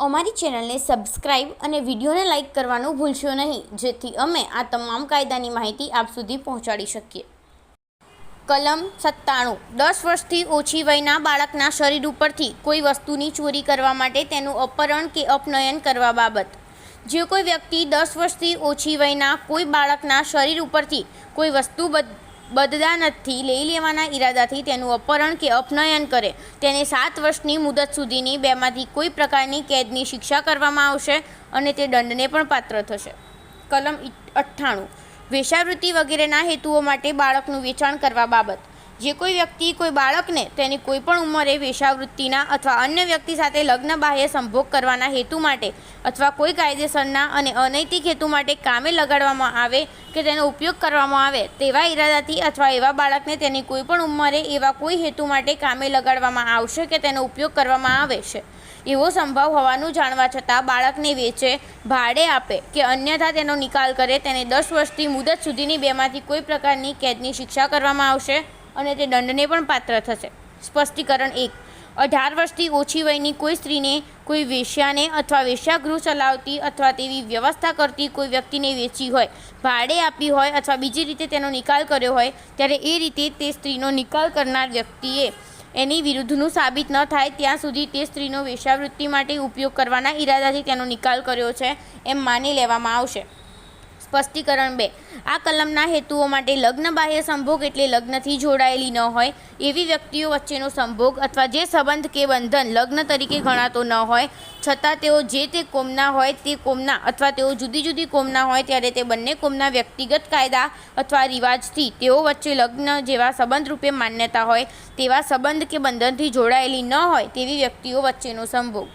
અમારી ચેનલને સબસ્ક્રાઇબ અને વિડીયોને લાઇક કરવાનું ભૂલશો નહીં, જેથી અમે આ તમામ કાયદાની માહિતી આપ સુધી પહોંચાડી શકીએ. કલમ 97 10 વર્ષથી ઓછી વયના બાળકના શરીર ઉપરથી કોઈ વસ્તુની ચોરી કરવા માટે તેનું અપહરણ કે અપનયન કરવા બાબત. જે કોઈ વ્યક્તિ 10 વર્ષથી ઓછી વયના કોઈ બાળકના શરીર ઉપરથી કોઈ વસ્તુ બદદાનતથી લઈ લેવાના ઈરાદાથી તેનું અપહરણ કે અપનયન કરે તેને 7 વર્ષની મુદત સુધીની બેમાંથી કોઈ પ્રકારની કેદની શિક્ષા કરવામાં આવશે અને તે દંડને પણ પાત્ર થશે. કલમ 98 વેશ્યાવૃત્તિ વગેરેના હેતુઓ માટે બાળકનું વેચાણ કરવા બાબત. જે કોઈ વ્યક્તિ કોઈ બાળકને તેની કોઈપણ ઉંમરે વેશ્યાવૃત્તિના અથવા અન્ય વ્યક્તિ સાથે લગ્ન બાહ્ય સંભોગ કરવાના હેતુ માટે અથવા કોઈ કાયદેસરના અને અનૈતિક હેતુ માટે કામે લગાડવામાં આવે કે તેનો ઉપયોગ કરવામાં આવે તેવા ઈરાદાથી અથવા એવા બાળકને તેની કોઈપણ ઉંમરે એવા કોઈ હેતુ માટે કામે લગાડવામાં આવશે કે તેનો ઉપયોગ કરવામાં આવે છે એવો સંભવ હોવાનું જાણવા છતાં બાળકને વેચે, ભાડે આપે કે અન્યથા તેનો નિકાલ કરે તેને 10 વર્ષથી મુદત સુધીની બેમાંથી કોઈ પ્રકારની કેદની શિક્ષા કરવામાં આવશે અને તે દંડને પણ પાત્ર થશે. સ્પષ્ટીકરણ 1 18 વર્ષથી ઓછી વયની કોઈ સ્ત્રીને કોઈ વેશ્યાને અથવા વેશ્યાગૃહ ચલાવતી અથવા તેવી વ્યવસ્થા કરતી કોઈ વ્યક્તિને વેચી હોય, ભાડે આપી હોય અથવા બીજી રીતે તેનો નિકાલ કર્યો હોય ત્યારે એ રીતે તે સ્ત્રીનો નિકાલ કરનાર વ્યક્તિએ એની વિરુદ્ધનું સાબિત ન થાય ત્યાં સુધી તે સ્ત્રીનો વેશ્યાવૃત્તિ માટે ઉપયોગ કરવાના ઈરાદાથી તેનો નિકાલ કર્યો છે એમ માની લેવામાં આવશે. સ્પષ્ટીકરણ 2 આ કલમના હેતુઓ માટે લગ્ન બાહ્ય સંભોગ એટલે લગ્નથી જોડાયેલી ન હોય એવી વ્યક્તિઓ વચ્ચેનો સંભોગ અથવા જે સંબંધ કે બંધન લગ્ન તરીકે ગણાતો ન હોય છતાં તેઓ જે તે કોમના હોય તે કોમના અથવા તેઓ જુદી જુદી કોમના હોય ત્યારે તે બંને કોમના વ્યક્તિગત કાયદા અથવા રિવાજથી તેઓ વચ્ચે લગ્ન જેવા સંબંધ રૂપે માન્યતા હોય તેવા સંબંધ કે બંધનથી જોડાયેલી ન હોય તેવી વ્યક્તિઓ વચ્ચેનો સંભોગ.